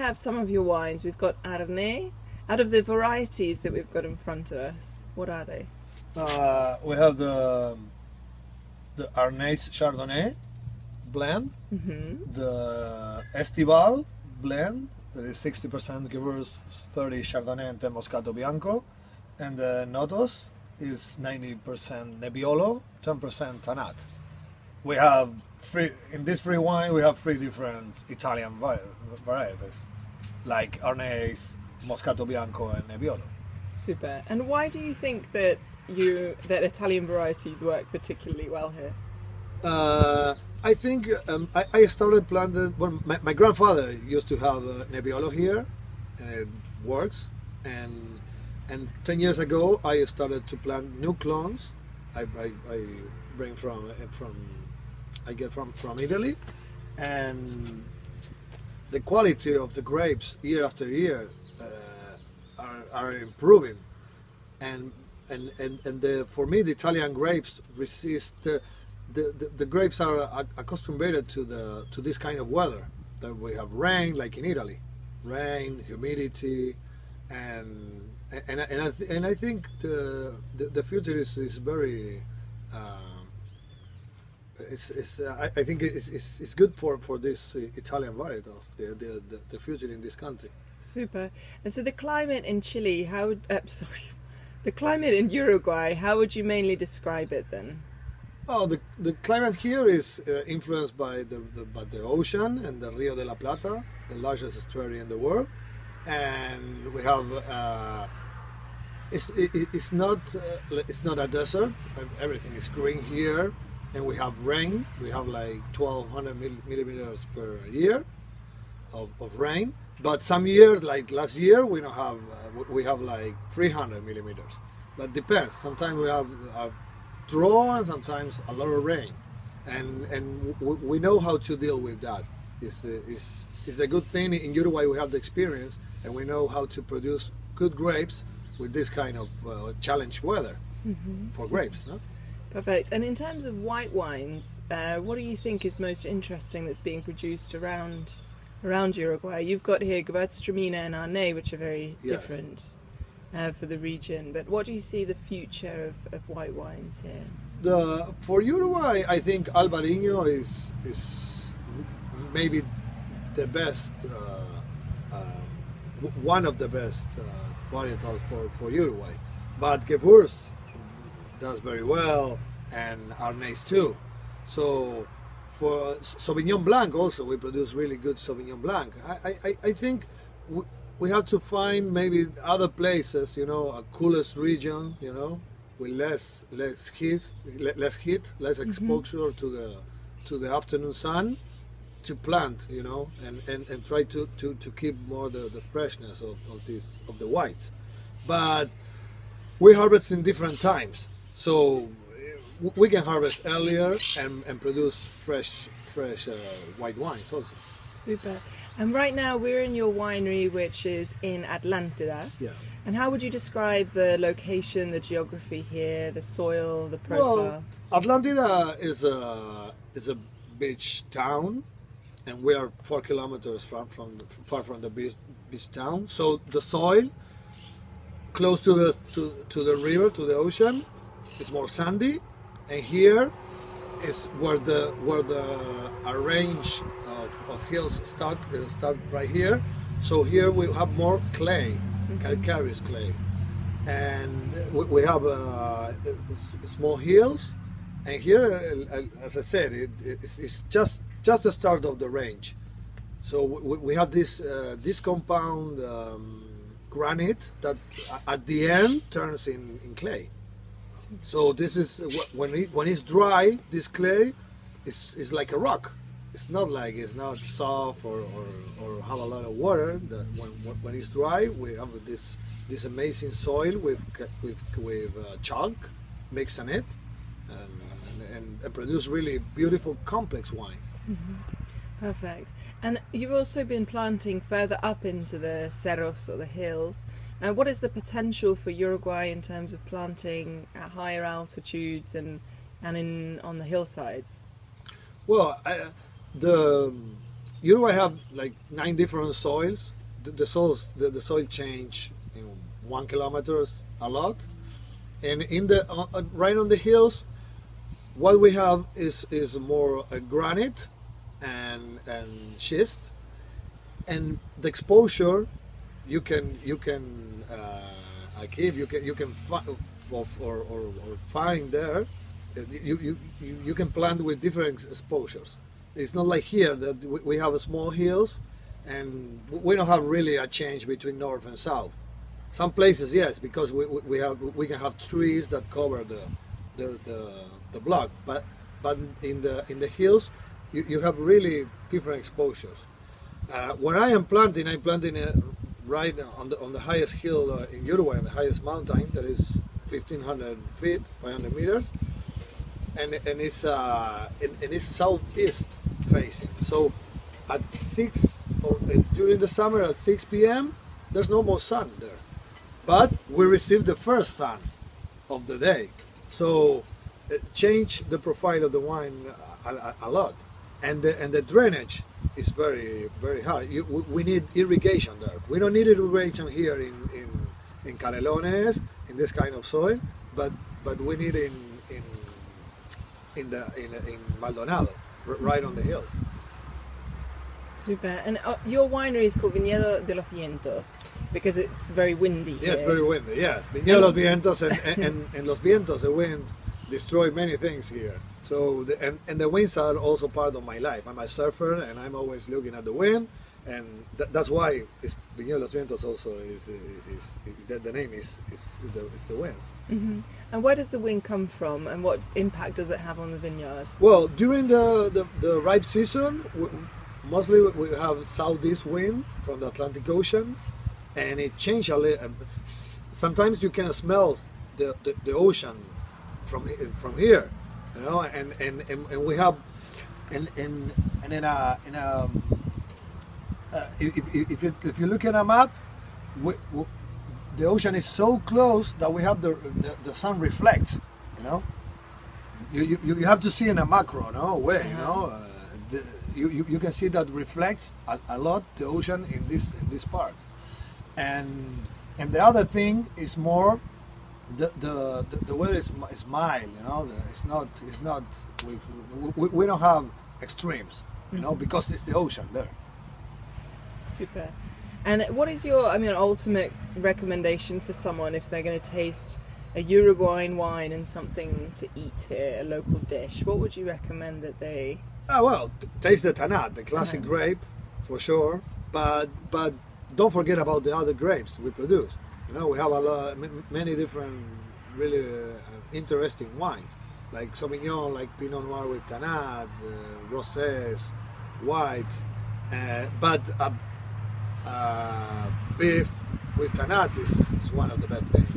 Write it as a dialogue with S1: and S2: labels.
S1: have some of your wines. We've got Arnay. Out of the varieties that we've got in front of us, what are they?
S2: We have the Arnay Chardonnay blend, the Estival blend, that is 60% Gewürz, 30 Chardonnay and 10 Moscato Bianco, and the Notos is 90% Nebbiolo, 10% Tannat. We have in this free wine we have 3 different Italian varieties, like Arnay, Moscato Bianco and Nebbiolo.
S1: Super. And why do you think that Italian varieties work particularly well here?
S2: I think I started planting. Well, my grandfather used to have Nebbiolo here, and it works. And 10 years ago, I started to plant new clones. I bring from Italy, and the quality of the grapes year after year are improving. And for me, the Italian grapes resist. The grapes are accustomed to this kind of weather, that we have rain, like in Italy, rain, humidity, and I think the future is very. I think it's good for these Italian varietals. The future in this country.
S1: Super. And so the climate in Chile, the climate in Uruguay, how would you mainly describe it then?
S2: Oh, the climate here is influenced by the ocean and the Rio de la Plata, the largest estuary in the world, and we have it's not a desert. Everything is green here, and we have rain. We have like 1,200 millimeters per year of rain. But some years, like last year, we don't have we have like 300 millimeters. That depends. Sometimes we have draw, and sometimes a lot of rain, and we know how to deal with that. It's a good thing. In Uruguay we have the experience, and we know how to produce good grapes with this kind of challenge weather for grapes. No?
S1: Perfect. And in terms of white wines, what do you think is most interesting that's being produced around Uruguay? You've got here Gewürztraminer and Arnay, which are very different for the region, but what do you see the future of white wines here?
S2: For Uruguay, I think Albariño is maybe the best, one of the best varietals for Uruguay. But Gewürz does very well, and Arnay too. So for Sauvignon Blanc also, we produce really good Sauvignon Blanc. I think we have to find maybe other places, a coolest region, with less heat, less exposure to the afternoon sun, to plant, and try to keep more the freshness of the whites. But we harvest in different times, so we can harvest earlier and produce fresh white wines also.
S1: Super. And right now we're in your winery, which is in Atlántida.
S2: Yeah.
S1: And how would you describe the location, the geography here, the soil, the profile?
S2: Well, Atlántida is a beach town, and we are 4 kilometers far from the beach town. So the soil close to the river, to the ocean, is more sandy, and here is where the range of hills start right here. So here we have more clay, calcareous clay, and we have small hills. And here, as I said, it's just the start of the range. So we have this compound granite that at the end turns in clay. So this is when it's dry, this clay is like a rock. It's not soft or have a lot of water. When it's dry, we have this amazing soil with chalk mixed in it, and produce really beautiful complex wines.
S1: Perfect. And you've also been planting further up into the cerros, or the hills. What is the potential for Uruguay in terms of planting at higher altitudes and on the hillsides?
S2: Well, Uruguay have like 9 different soils. The soil change in 1 kilometer a lot, and in the right on the hills, what we have is more granite and schist, and the exposure you can keep, you can find there. You can plant with different exposures. It's not like here that we have small hills, and we don't have really a change between north and south. Some places, yes, because we can have trees that cover the block, but in the hills you have really different exposures. Where I'm planting it right on the highest hill in Uruguay, on the highest mountain, that is 1,500 feet, 500 meters, and it's southeast facing. So at 6 or during the summer at 6 p.m. there's no more sun there, but we receive the first sun of the day, so it changed the profile of the wine a lot, and the drainage is very hard. We need irrigation there. We don't need irrigation here in Canelones, in this kind of soil, but we need in Maldonado, right on the hills.
S1: Super. And your winery is called Viñedo de los Vientos because it's very windy here.
S2: Yes, very windy. Yes, Viñedo de los Vientos, and los vientos, the wind, destroy many things here. So the winds are also part of my life. I'm a surfer, and I'm always looking at the wind, and that's why Viñedo de los Vientos also is the name is the winds.
S1: Mm-hmm. And where does the wind come from, and what impact does it have on the vineyard?
S2: Well, during the ripe season, mostly we have southeast wind from the Atlantic Ocean, and it changes a little. Sometimes you can smell the ocean from here, you know, and we have if you look at a map, the ocean is so close that we have the sun reflects, you know. You have to see in a macro, no way, you know. You can see that reflects a lot the ocean in this part, and the other thing is more the weather is mild, you know. It's not we don't have extremes, you know, because it's the ocean there.
S1: Super. And what is your ultimate recommendation for someone if they're going to taste a Uruguayan wine and something to eat here, a local dish? What would you recommend that they?
S2: Well, taste the Tannat, the classic grape, for sure. But don't forget about the other grapes we produce. You know, we have many different, really interesting wines, like Sauvignon, like Pinot Noir with Tannat, rosés, whites. But beef with Tannat is one of the best things.